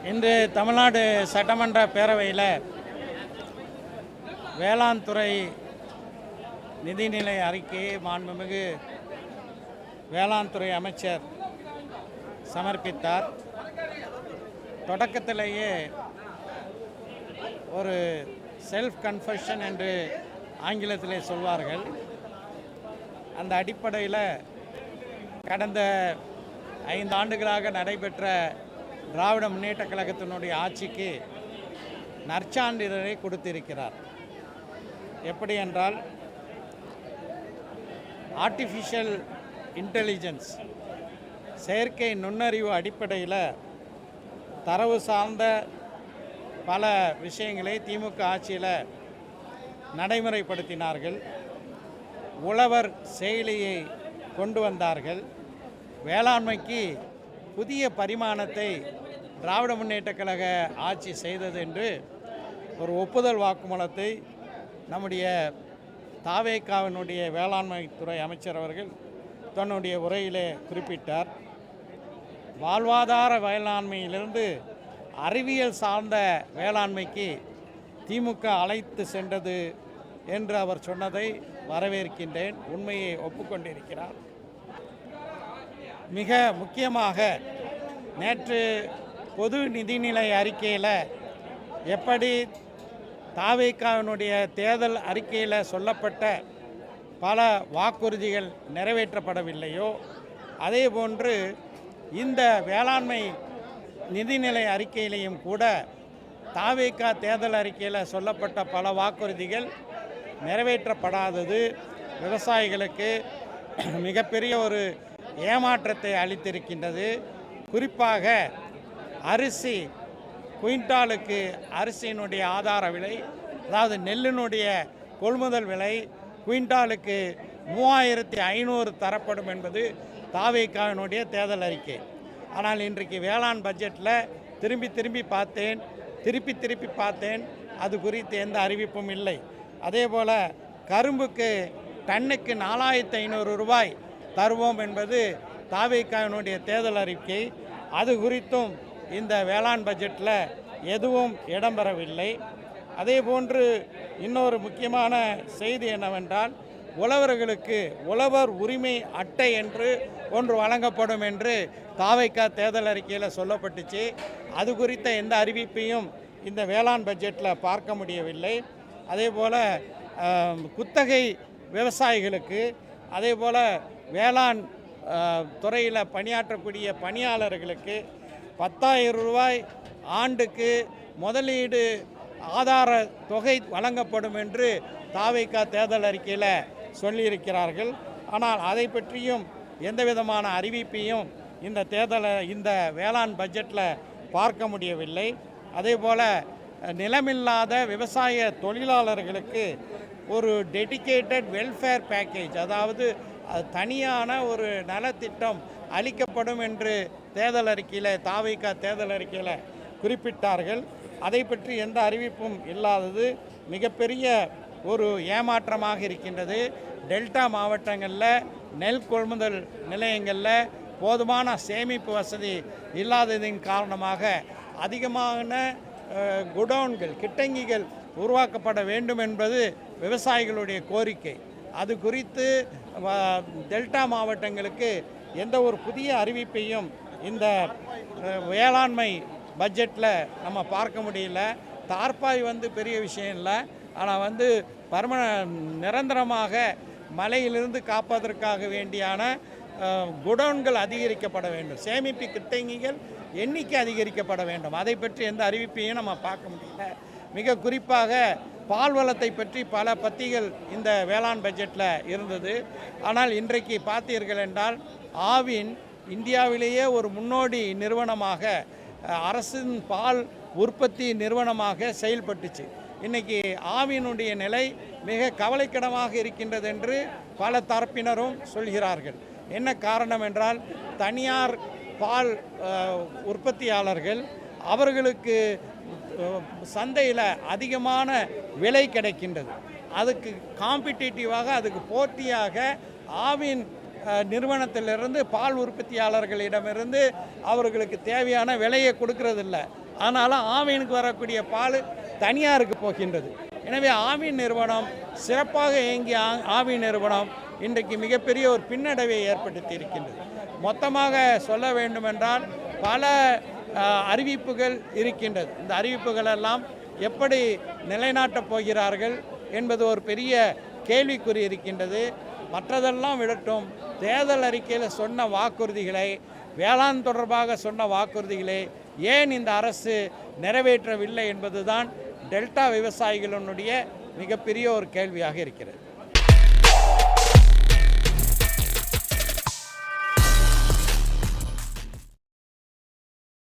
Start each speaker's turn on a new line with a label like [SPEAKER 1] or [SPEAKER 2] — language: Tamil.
[SPEAKER 1] இன்று தமிழ்நாடு சட்டமன்ற பேரவையில் வேளாண் துறை நிதிநிலை அறிக்கையை மாண்புமிகு வேளாண் துறை அமைச்சர் சமர்ப்பித்தார். தொடக்கத்திலேயே ஒரு செல்ஃப் கன்ஃபெஷன் என்று ஆங்கிலத்திலே சொல்வார்கள். அந்த அடிப்படையில் கடந்த 5 ஆண்டுகளாக நடைபெற்ற திராவிட முன்னேற்ற கழகத்தினுடைய ஆட்சிக்கு நற்சான்றிதழை கொடுத்திருக்கிறார். எப்படி என்றால், ஆர்டிஃபிஷியல் இன்டெலிஜென்ஸ் செயற்கை நுண்ணறிவு அடிப்படையில் தரவு சார்ந்த பல விஷயங்களை திமுக ஆட்சியில் நடைமுறைப்படுத்தினார்கள். உழவர் செயலியை கொண்டு வந்தார்கள். வேளாண்மைக்கு புதிய பரிமாணத்தை திராவிட முன்னேற்ற கழக ஆட்சி செய்தது என்று ஒரு ஒப்புதல் வாக்குமூலத்தை நம்முடைய தாவேகாவினுடைய வேளாண்மை துறை அமைச்சர் அவர்கள் தன்னுடைய உரையிலே குறிப்பிட்டார். வாழ்வாதார வேளாண்மையிலிருந்து அறிவியல் சார்ந்த வேளாண்மைக்கு திமுக அழைத்து சென்றது என்று அவர் சொன்னதை வரவேற்கின்றேன். உண்மையை ஒப்புக்கொண்டிருக்கிறார். மிக முக்கியமாக நேற்று பொது நிதிநிலை அறிக்கையில் எப்படி தாவேகாவினுடைய தேர்தல் அறிக்கையில் சொல்லப்பட்ட பல வாக்குறுதிகள் நிறைவேற்றப்படவில்லையோ, அதேபோன்று இந்த வேளாண்மை நிதிநிலை அறிக்கையிலையும் கூட தாவேகா தேர்தல் அறிக்கையில் சொல்லப்பட்ட பல வாக்குறுதிகள் நிறைவேற்றப்படாதது விவசாயிகளுக்கு மிகப்பெரிய ஒரு ஏமாற்றத்தை அளித்திருக்கின்றது. குறிப்பாக அரிசி குவிண்டாலுக்கு அரிசியினுடைய ஆதார விலை, அதாவது நெல்லினுடைய கொள்முதல் விலை குவிண்டாலுக்கு 3500 தரப்படும் என்பது தாவேகாவினுடைய தேர்தல் அறிக்கை. ஆனால் இன்றைக்கு வேளாண் பட்ஜெட்டில் திருப்பி பார்த்தேன், அது குறித்து எந்த அறிவிப்பும் இல்லை. அதேபோல் கரும்புக்கு டன்னுக்கு 4500 ரூபாய் தருவோம் என்பது தாவேகாவினுடைய தேர்தல் அறிக்கை. அது குறித்தும் இந்த வேளாண் பட்ஜெட்டில் எதுவும் இடம்பெறவில்லை. அதேபோன்று இன்னொரு முக்கியமான செய்தி என்னவென்றால், உழவர்களுக்கு உழவர் உரிமை அட்டை என்று ஒன்று வழங்கப்படும் என்று தாவேகா தேர்தல் அறிக்கையில் சொல்லப்பட்டுச்சு. அது குறித்த எந்த அறிவிப்பையும் இந்த வேளாண் பட்ஜெட்டில் பார்க்க முடியவில்லை. அதேபோல் குத்தகை விவசாயிகளுக்கு, அதேபோல் வேளாண் துறையில் பணியாற்றக்கூடிய பணியாளர்களுக்கு 10,000 ரூபாய் ஆண்டுக்கு முதலீடு ஆதார தொகை வழங்கப்படும் என்று தாவேகா தேர்தல் அறிக்கையில் சொல்லியிருக்கிறார்கள். ஆனால் அதை பற்றியும் எந்த விதமான அறிவிப்பையும் இந்த வேளாண் பட்ஜெட்டில் பார்க்க முடியவில்லை. அதேபோல் நிலமில்லாத விவசாய தொழிலாளர்களுக்கு ஒரு டெடிகேட்டட் வெல்ஃபேர் பேக்கேஜ், அதாவது தனியான ஒரு நலத்திட்டம் அளிக்கப்படும் என்று தேர்தல் அறிக்கையில் தாவேகா தேர்தல் அறிக்கையில் குறிப்பிட்டார்கள். அதை பற்றி எந்த அறிவிப்பும் இல்லாதது மிகப்பெரிய ஒரு ஏமாற்றமாக இருக்கின்றது. டெல்டா மாவட்டங்களில் நெல் கொள்முதல் நிலையங்களில் போதுமான சேமிப்பு வசதி இல்லாததின் காரணமாக அதிகமான குடோன்கள், கிட்டங்கிகள் உருவாக்கப்பட வேண்டும் என்பது விவசாயிகளுடைய கோரிக்கை. அது குறித்து டெல்டா மாவட்டங்களுக்கு எந்த ஒரு புதிய அறிவிப்பையும் இந்த வேளாண்மை பட்ஜெட்டில் நம்ம பார்க்க முடியல. தார்பாய் பெரிய விஷயம் இல்லை, ஆனால் நிரந்தரமாக மழையிலிருந்து காப்பதற்காக வேண்டியான குடோன்கள் அதிகரிக்கப்பட வேண்டும், சேமிப்பு கிட்டங்கிகள் எண்ணிக்கை அதிகரிக்கப்பட வேண்டும். அதை பற்றி எந்த அறிவிப்பையும் நம்ம பார்க்க முடியல. மிக குறிப்பாக பால்வளத்தை பற்றி பல பத்திகள் இந்த வேளாண் பட்ஜெட்டில் இருந்தது. ஆனால் இன்றைக்கு பார்த்தீர்கள் என்றால், ஆவின் இந்தியாவிலேயே ஒரு முன்னோடி நிறுவனமாக, அரசின் பால் உற்பத்தி நிறுவனமாக செயல்பட்டுச்சு. இன்றைக்கி ஆவினுடைய நிலை மிக கவலைக்கிடமாக இருக்கின்றது என்று பல தரப்பினரும் சொல்கிறார்கள். என்ன காரணம் என்றால், தனியார் பால் உற்பத்தியாளர்கள் அவர்களுக்கு சந்தையில் அதிகமான விலை கிடைக்கின்றது. அதுக்கு காம்படிட்டிவாக, அதுக்கு போட்டியாக ஆவின் நிறுவனத்திலிருந்து பால் உற்பத்தியாளர்களிடமிருந்து அவர்களுக்கு தேவையான விலையை கொடுக்கறதில்ல. ஆனாலும் ஆவினுக்கு வரக்கூடிய பால் தனியாருக்கு போகின்றது. எனவே ஆவின் நிறுவனம் சிறப்பாக இயங்கிய ஆவின் நிறுவனம் இன்றைக்கு மிகப்பெரிய ஒரு பின்னடைவை ஏற்படுத்தி இருக்கின்றது. மொத்தமாக சொல்ல வேண்டுமென்றால் பல அறிவிப்புகள் இருக்கின்றது. இந்த அறிவிப்புகள் எல்லாம் எப்படி நிலைநாட்டப் போகிறார்கள் என்பது ஒரு பெரிய கேள்விக்குறி இருக்கின்றது. மற்றதெல்லாம் விடட்டும், தேர்தல் அறிக்கையில் சொன்ன வாக்குறுதிகளை, வேளாண் தொடர்பாக சொன்ன வாக்குறுதிகளை ஏன் இந்த அரசு நிறைவேற்றவில்லை என்பதுதான் டெல்டா விவசாயிகளுடைய மிகப்பெரிய ஒரு கேள்வியாக இருக்கிறது.